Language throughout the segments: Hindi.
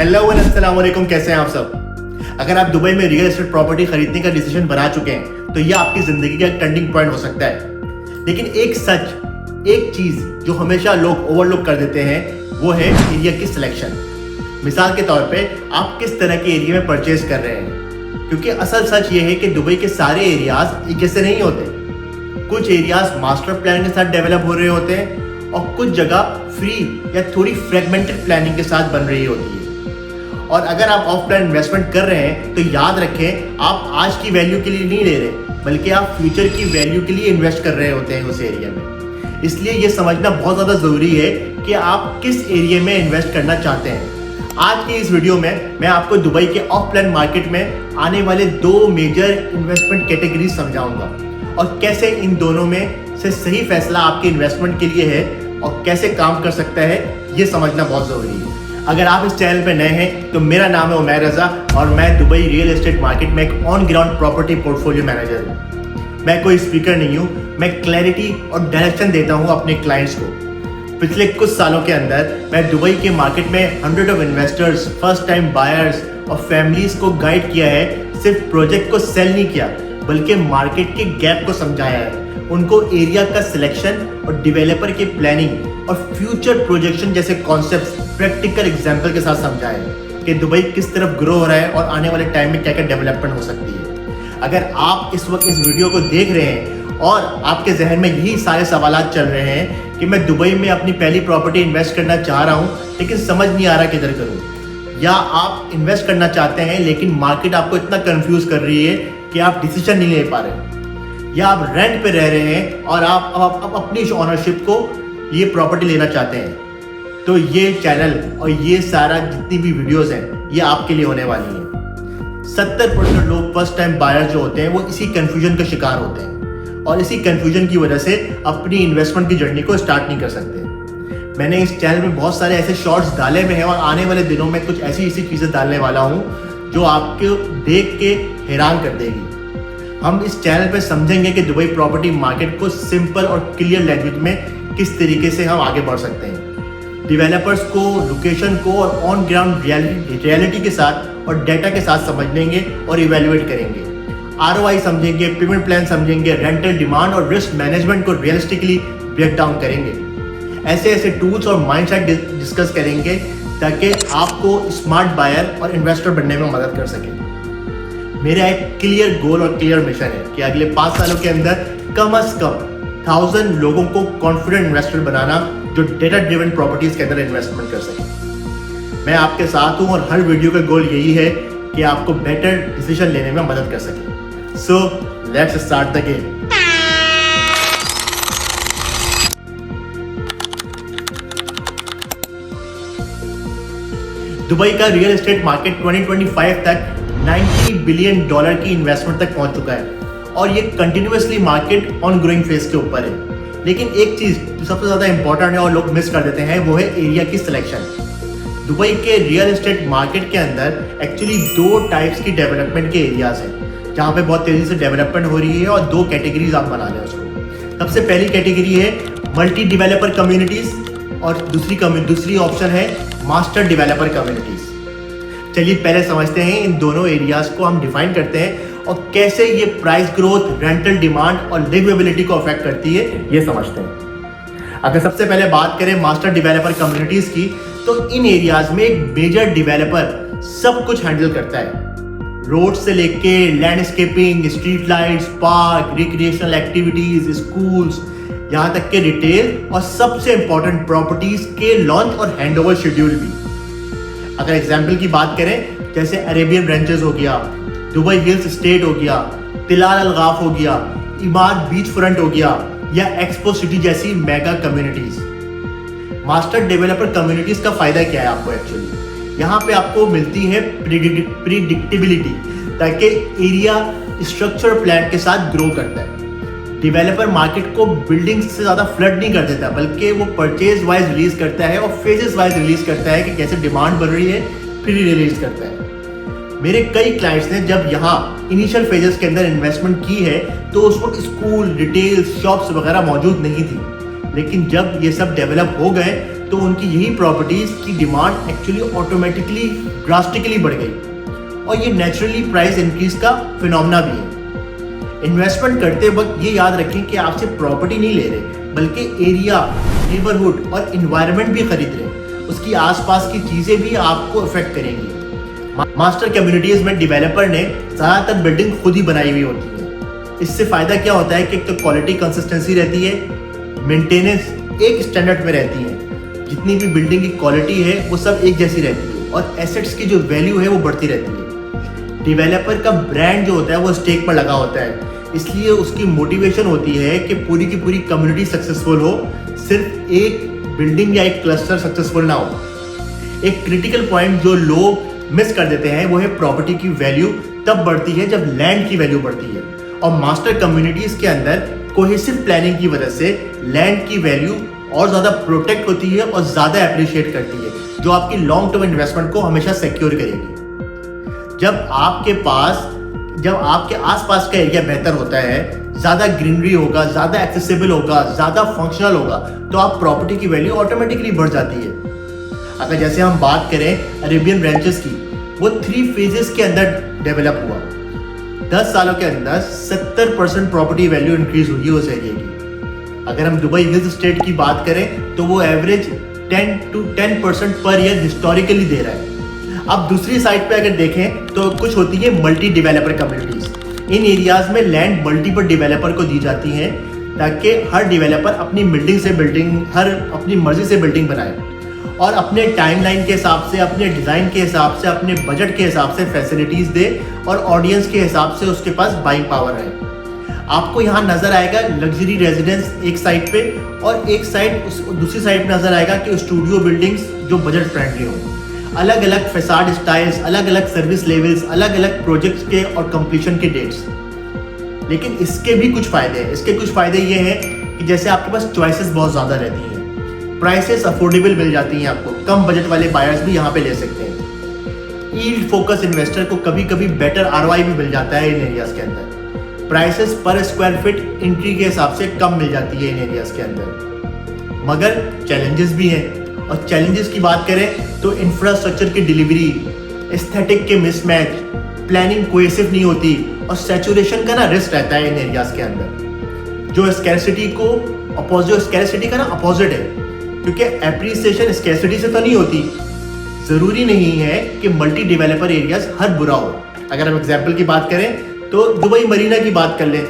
हेलो एंड अस्सलाम वालेकुम, कैसे हैं आप सब। अगर आप दुबई में रियल एस्टेट प्रॉपर्टी खरीदने का डिसीजन बना चुके हैं तो यह आपकी जिंदगी का एक टर्निंग पॉइंट हो सकता है। लेकिन एक चीज जो हमेशा लोग ओवरलुक कर देते हैं वो है एरिया की सिलेक्शन। मिसाल के तौर पे आप किस तरह के एरिया में परचेज कर रहे हैं, क्योंकि असल सच ये है कि दुबई के सारे एरियाज एक जैसे नहीं होते। कुछ एरियाज मास्टर प्लान के साथ डेवलप हो रहे होते हैं और कुछ जगह फ्री या थोड़ी फ्रेगमेंटेड प्लानिंग के साथ बन रही होती है। और अगर आप ऑफलाइन इन्वेस्टमेंट कर रहे हैं तो याद रखें, आप आज की वैल्यू के लिए नहीं ले रहे, बल्कि आप फ्यूचर की वैल्यू के लिए इन्वेस्ट कर रहे होते हैं उस एरिया में। इसलिए ये समझना बहुत ज़्यादा ज़रूरी है कि आप किस एरिया में इन्वेस्ट करना चाहते हैं। आज की इस वीडियो में मैं आपको दुबई के ऑफलाइन मार्केट में आने वाले 2 मेजर इन्वेस्टमेंट कैटेगरीज समझाऊंगा और कैसे इन दोनों में से सही फैसला आपके इन्वेस्टमेंट के लिए है और कैसे काम कर सकता है, ये समझना बहुत ज़रूरी है। अगर आप इस चैनल पे नए हैं तो मेरा नाम है उमैर रजा और मैं दुबई रियल एस्टेट मार्केट में एक on ground property portfolio manager हूँ। मैं कोई स्पीकर नहीं हूँ, मैं क्लैरिटी और डायरेक्शन देता हूँ अपने क्लाइंट्स को। पिछले कुछ सालों के अंदर मैं दुबई के मार्केट में 100 of investors, first time buyers और फैमिलीज को गाइड किया है। सिर्फ प्रोजेक्ट को सेल नहीं किया, बल्कि मार्केट के गैप को समझाया है, उनको एरिया का सिलेक्शन और डेवलपर की प्लानिंग और फ्यूचर प्रोजेक्शन जैसे कॉन्सेप्ट्स प्रैक्टिकल एग्जांपल के साथ समझाया है कि दुबई किस तरफ ग्रो हो रहा है और आने वाले टाइम में क्या क्या डेवलपमेंट हो सकती है। अगर आप इस वक्त इस वीडियो को देख रहे हैं और आपके जहन में यही सारे सवालात चल रहे हैं कि मैं दुबई में अपनी पहली प्रॉपर्टी इन्वेस्ट करना चाह रहा हूँ लेकिन समझ नहीं आ रहा किधर करूँ, या आप इन्वेस्ट करना चाहते हैं लेकिन मार्केट आपको इतना कंफ्यूज कर रही है कि आप डिसीजन नहीं ले पा रहे, या आप रेंट पे रह रहे हैं और आप अपनी ऑनरशिप को ये प्रॉपर्टी लेना चाहते हैं, तो ये चैनल और ये सारा जितनी भी वीडियोस हैं ये आपके लिए होने वाली हैं। 70% लोग फर्स्ट टाइम बायर जो होते हैं वो इसी कंफ्यूजन का शिकार होते हैं और इसी कंफ्यूजन की वजह से अपनी इन्वेस्टमेंट की जर्नी को स्टार्ट नहीं कर सकते। मैंने इस चैनल में बहुत सारे ऐसे शॉर्ट्स डाले हुए हैं और आने वाले दिनों में कुछ ऐसी चीज़ें डालने वाला हूँ जो आपको देख के हैरान कर देगी। हम इस चैनल पे समझेंगे कि दुबई प्रॉपर्टी मार्केट को सिंपल और क्लियर लैंग्वेज में किस तरीके से हम आगे बढ़ सकते हैं। डेवलपर्स को, लोकेशन को और ऑन ग्राउंड रियलिटी के साथ और डेटा के साथ समझेंगे और इवेल्युएट करेंगे। ROI समझेंगे, पेमेंट प्लान समझेंगे, रेंटल डिमांड और रिस्क मैनेजमेंट को रियलिस्टिकली ब्रेक डाउन करेंगे। ऐसे टूल्स और माइंडसेट डिस्कस करेंगे ताकि आपको स्मार्ट बायर और इन्वेस्टर बनने में मदद कर सके। मेरा एक क्लियर गोल और क्लियर मिशन है कि अगले 5 सालों के अंदर कम से कम 1000 लोगों को कॉन्फिडेंट इन्वेस्टर बनाना जो डेटा ड्रिवन प्रॉपर्टीज के अंदर इन्वेस्टमेंट कर सके। मैं आपके साथ हूं और हर वीडियो का गोल यही है कि आपको बेटर डिसीजन लेने में मदद कर सके। So let's start the game. Dubai का रियल एस्टेट मार्केट 2025 तक $90 बिलियन की इन्वेस्टमेंट तक पहुंच चुका है और ये continuously market on growing phase के ऊपर है। लेकिन एक चीज जो सबसे ज्यादा इंपॉर्टेंट है और लोग मिस कर देते हैं वो है एरिया की सिलेक्शन। दुबई के रियल एस्टेट मार्केट के अंदर एक्चुअली 2 टाइप्स की डेवलपमेंट के एरियाज हैं जहाँ पे बहुत तेजी से डेवलपमेंट हो रही है और 2 कैटेगरीज आप बना लें उसको। सबसे पहली कैटेगरी है मल्टी डेवलपर कम्युनिटीज और दूसरी ऑप्शन है मास्टर डेवलपर कम्युनिटीज। चलिए पहले समझते हैं इन दोनों एरियाज को हम डिफाइन करते हैं और कैसे ये प्राइस ग्रोथ, रेंटल डिमांड और लिवेबिलिटी को अफेक्ट करती है, ये समझते हैं। अगर सबसे पहले बात करें मास्टर डेवलपर कम्युनिटीज की, तो इन एरियाज में एक मेजर डेवलपर सब कुछ हैंडल करता है। रोड से लेके landscaping, street lights, park, recreational activities, schools, यहाँ तक के रिटेल और सबसे इंपॉर्टेंट प्रॉपर्टीज के लॉन्च और हैंडओवर शेड्यूल भी। अगर एग्जाम्पल की बात करें जैसे अरेबियन रेंचेस हो गया, दुबई हिल्स स्टेट हो गया, तिलाल अलगाफ हो गया, इमारत बीच फ्रंट हो गया या एक्सपो सिटी जैसी mega communities. Master developer communities का फायदा क्या है आपको एक्चुअली? यहाँ पे आपको मिलती है प्रिडिक्टेबिलिटी, ताकि एरिया स्ट्रक्चर प्लान के साथ ग्रो करता है। डेवलपर मार्केट को बिल्डिंग से ज़्यादा फ्लड नहीं कर देता, बल्कि वो परचेज वाइज रिलीज करता है और फेजेस वाइज रिलीज करता है कि कैसे डिमांड बढ़ रही है, फिर रिलीज करता है। मेरे कई क्लाइंट्स ने जब यहाँ इनिशियल फेजेस के अंदर इन्वेस्टमेंट की है तो उस वक्त स्कूल, रिटेल, शॉप्स वगैरह मौजूद नहीं थी, लेकिन जब ये सब डेवलप हो गए तो उनकी यही प्रॉपर्टीज की डिमांड एक्चुअली ऑटोमेटिकली ड्रास्टिकली बढ़ गई और ये नेचुरली प्राइस इंक्रीज का फिनोमेना भी है। इन्वेस्टमेंट करते वक्त ये याद रखें कि आप सिर्फ प्रॉपर्टी नहीं ले रहे बल्कि एरिया, नेबरहुड और इन्वायरमेंट भी खरीद रहे हैं। उसकी आसपास की चीजें भी आपको अफेक्ट करेंगी। मास्टर कम्युनिटीज में डेवलपर ने ज्यादातर बिल्डिंग खुद ही बनाई हुई होती है। इससे फायदा क्या होता है कि एक तो क्वालिटी कंसिस्टेंसी रहती है, मेंटेनेंस एक स्टैंडर्ड में रहती है, जितनी भी बिल्डिंग की क्वालिटी है वो सब एक जैसी रहती है और एसेट्स की जो वैल्यू है वो बढ़ती रहती है। डेवलपर का ब्रांड जो होता है वो स्टेक पर लगा होता है, इसलिए उसकी मोटिवेशन होती है कि पूरी की पूरी कम्युनिटी सक्सेसफुल हो, सिर्फ एक बिल्डिंग या एक क्लस्टर सक्सेसफुल ना हो। एक क्रिटिकल पॉइंट जो लोग मिस कर देते हैं वो है प्रॉपर्टी की वैल्यू तब बढ़ती है जब लैंड की वैल्यू बढ़ती है, और मास्टर कम्युनिटीज के अंदर कोहेसिव प्लानिंग की वजह से लैंड की वैल्यू और ज़्यादा प्रोटेक्ट होती है और ज़्यादा अप्रिशिएट करती है, जो आपकी लॉन्ग टर्म इन्वेस्टमेंट को हमेशा सिक्योर करेगी। जब आपके आसपास का एरिया बेहतर होता है, ज़्यादा ग्रीनरी होगा, ज़्यादा एक्सेसिबल होगा, ज़्यादा फंक्शनल होगा, तो आप प्रॉपर्टी की वैल्यू ऑटोमेटिकली बढ़ जाती है। अगर जैसे हम बात करें अरेबियन ब्रांचेस की, वो 3 फेजेस के अंदर डेवलप हुआ। 10 सालों के अंदर 70% प्रॉपर्टी वैल्यू इंक्रीज हुई है उस एरिया की। अगर हम दुबई हिल्स स्टेट की बात करें तो वो average 10% per year historically they रहा है। अब दूसरी साइड पे अगर देखें तो कुछ होती है मल्टी डेवलपर कम्युनिटीज। इन एरियाज में लैंड मल्टीपल डेवलपर को दी जाती है ताकि हर डेवलपर अपनी अपनी मर्जी से बिल्डिंग बनाए और अपने टाइमलाइन के हिसाब से, अपने डिज़ाइन के हिसाब से, अपने बजट के हिसाब से फैसिलिटीज़ दे और ऑडियंस के हिसाब से उसके पास बाइंग पावर है। आपको यहाँ नज़र आएगा लग्जरी रेजिडेंस एक साइड पे और दूसरी साइड पे नज़र आएगा कि स्टूडियो बिल्डिंग्स जो बजट फ्रेंडली हो। अलग अलग फैसाड स्टाइल्स, अलग अलग सर्विस लेवल्स, अलग अलग प्रोजेक्ट्स के और कंप्लीशन के डेट्स। लेकिन इसके भी कुछ फ़ायदे हैं। इसके कुछ फ़ायदे ये हैं कि जैसे आपके पास चॉइसेस बहुत ज़्यादा रहती हैं, प्राइसेस अफोर्डेबल मिल जाती हैं, आपको कम बजट वाले बायर्स भी यहाँ पे ले सकते हैं। यील्ड फोकस इन्वेस्टर को कभी कभी बेटर आरओआई भी मिल जाता है इन एरियाज के अंदर। प्राइसेस पर स्क्वायर फीट एंट्री के हिसाब से कम मिल जाती है इन एरियाज के अंदर, मगर चैलेंजेस भी हैं। और चैलेंजेस की बात करें तो इंफ्रास्ट्रक्चर की डिलीवरी, एस्थेटिक के मिसमैच, प्लानिंग कोहेसिव नहीं होती और सैचुरेशन का ना रिस्क रहता है इन एरियाज के अंदर, जो स्कैरसिटी का ना अपोजिट है, क्योंकि एप्रिसिएशन स्कैरसिटी से तो नहीं होती। ज़रूरी नहीं है कि मल्टी डेवलपर एरियाज हर बुरा हो। अगर हम एग्जाम्पल की बात करें तो दुबई मरीना की बात कर लें।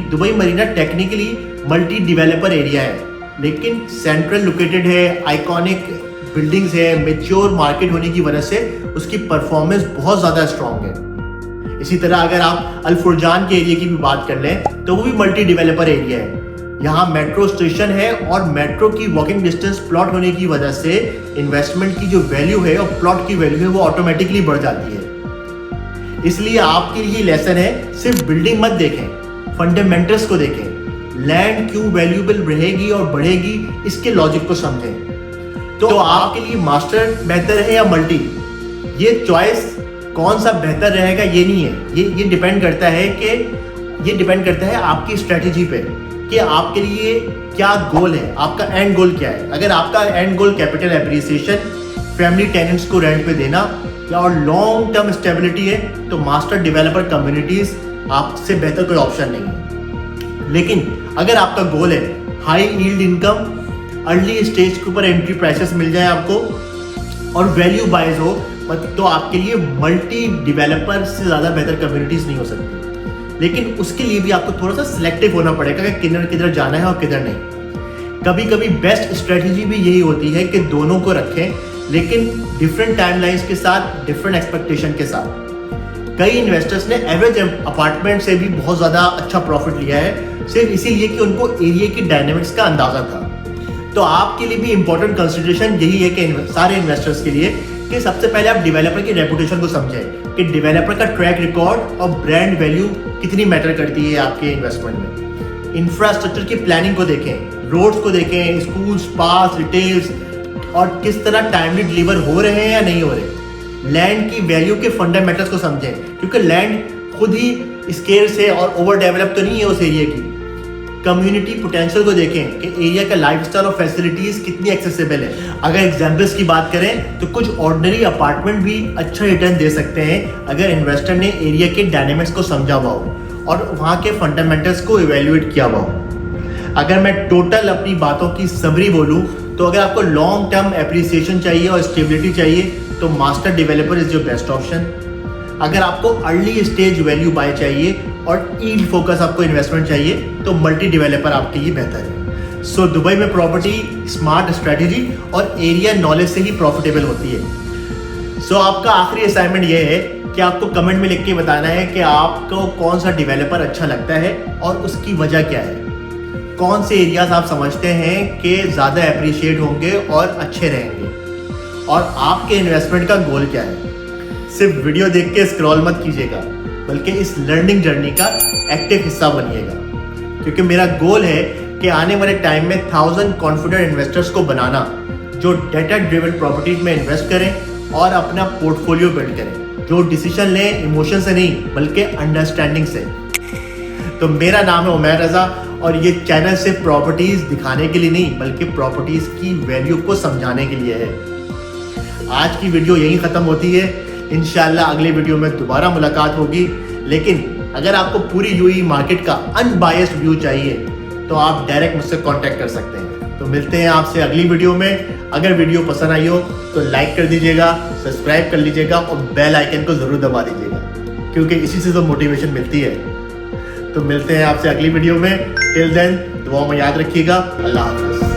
Dubai Marina technically multi developer area है, लेकिन सेंट्रल लोकेटेड है, आइकॉनिक बिल्डिंग्स है, मेच्योर मार्केट होने की वजह से उसकी परफॉर्मेंस बहुत ज़्यादा स्ट्रॉन्ग है। इसी तरह अगर आप अल फुरजान के एरिया की भी बात कर लें तो वो भी मल्टी डेवलपर एरिया है। यहाँ मेट्रो स्टेशन है और मेट्रो की वॉकिंग डिस्टेंस प्लॉट होने की वजह से इन्वेस्टमेंट की जो वैल्यू है और प्लॉट की वैल्यू है वो ऑटोमेटिकली बढ़ जाती है। इसलिए आपके लिए लेसन है, सिर्फ बिल्डिंग मत देखें, फंडामेंटल्स को देखें। लैंड क्यों वैल्यूएबल रहेगी और बढ़ेगी, इसके लॉजिक को समझें। तो आपके लिए मास्टर बेहतर है या मल्टी, ये चॉइस कौन सा बेहतर रहेगा ये नहीं है। ये डिपेंड करता है आपकी स्ट्रेटेजी पे कि आपके लिए क्या गोल है, आपका एंड गोल क्या है। अगर आपका and goal capital appreciation, family tenants को रेंट पे देना या और लॉन्ग टर्म स्टेबिलिटी है तो मास्टर डेवलपर कम्युनिटीज आपसे बेहतर कोई ऑप्शन नहीं है। लेकिन अगर आपका गोल है high yield income, early stage के ऊपर एंट्री प्राइसेस मिल जाए आपको और वैल्यू बाइज हो, तो आपके लिए मल्टी डेवलपर से ज़्यादा बेहतर कम्युनिटीज़ नहीं हो सकती। लेकिन उसके लिए भी आपको थोड़ा सा सिलेक्टिव होना पड़ेगा कि किधर जाना है और किधर नहीं। कभी कभी बेस्ट स्ट्रेटजी भी यही होती है कि दोनों को रखें, लेकिन डिफरेंट टाइमलाइंस के साथ, डिफरेंट एक्सपेक्टेशन के साथ। कई इन्वेस्टर्स ने एवरेज अपार्टमेंट से भी बहुत ज़्यादा अच्छा प्रॉफिट लिया है, सिर्फ इसीलिए कि उनको एरिया की डायनेमिक्स का अंदाज़ा था। तो आपके लिए भी इंपॉर्टेंट कंसिडरेशन यही है कि सारे इन्वेस्टर्स के लिए कि सबसे पहले आप डेवलपर की रेपुटेशन को समझें कि डेवलपर का ट्रैक रिकॉर्ड और ब्रांड वैल्यू कितनी मैटर करती है आपके इन्वेस्टमेंट में। इंफ्रास्ट्रक्चर की प्लानिंग को देखें, रोड्स को देखें, स्कूल्स, पार्क्स, रिटेल्स और किस तरह टाइमली डिलीवर हो रहे हैं या नहीं हो रहे। लैंड की वैल्यू के फंडामेंटल्स को समझें, क्योंकि लैंड खुद ही स्केर्स है और ओवर डेवलप तो नहीं है उस एरिया की। कम्युनिटी पोटेंशियल को देखें कि एरिया का लाइफस्टाइल और फैसिलिटीज कितनी एक्सेसिबल है। अगर एग्जांपल्स की बात करें तो कुछ ऑर्डिनरी अपार्टमेंट भी अच्छा रिटर्न दे सकते हैं अगर इन्वेस्टर ने एरिया के डायनेमिक्स को समझा हुआ हो और वहाँ के फंडामेंटल्स को इवेल्युएट किया हुआ हो। अगर मैं टोटल अपनी बातों की समरी बोलूँ तो अगर आपको लॉन्ग टर्म एप्रिसिएशन चाहिए और स्टेबिलिटी चाहिए तो master developer is your best option. अगर आपको अर्ली स्टेज वैल्यू बाय चाहिए और ईल्ड फोकस आपको इन्वेस्टमेंट चाहिए तो मल्टी डेवलपर आपके लिए बेहतर है। सो दुबई में प्रॉपर्टी स्मार्ट स्ट्रेटेजी और एरिया नॉलेज से ही प्रॉफिटेबल होती है। सो आपका आखिरी असाइनमेंट ये है कि आपको कमेंट में लिख के बताना है कि आपको कौन सा डेवलपर अच्छा लगता है और उसकी वजह क्या है। कौन से एरियाज आप समझते हैं कि ज़्यादा अप्रिशिएट होंगे और अच्छे रहेंगे, और आपके इन्वेस्टमेंट का गोल क्या है। सिर्फ वीडियो देख के स्क्रॉल मत कीजिएगा, बल्कि इस लर्निंग जर्नी का एक्टिव हिस्सा बनिएगा, क्योंकि मेरा गोल है कि आने वाले टाइम में 1000 कॉन्फिडेंट इन्वेस्टर्स को बनाना जो डेटा ड्रिवन प्रॉपर्टीज में इन्वेस्ट करें और अपना पोर्टफोलियो बिल्ड करें, जो डिसीजन लें इमोशन से नहीं बल्कि अंडरस्टैंडिंग से। तो मेरा नाम है उमैर रजा और ये चैनल सिर्फ प्रॉपर्टीज दिखाने के लिए नहीं बल्कि प्रॉपर्टीज की वैल्यू को समझाने के लिए है। आज की वीडियो यहीं ख़त्म होती है। इंशाल्लाह अगले वीडियो में दोबारा मुलाकात होगी। लेकिन अगर आपको पूरी यूएई मार्केट का अनबायस्ड व्यू चाहिए तो आप डायरेक्ट मुझसे कांटेक्ट कर सकते हैं। तो मिलते हैं आपसे अगली वीडियो में। अगर वीडियो पसंद आई हो तो लाइक कर दीजिएगा, सब्सक्राइब कर लीजिएगा और बेल आइकन को ज़रूर दबा दीजिएगा, क्योंकि इसी से तो मोटिवेशन मिलती है। तो मिलते हैं आपसे अगली वीडियो में। टिल देन दुआ में याद रखिएगा। अल्लाह हाफ़िज़।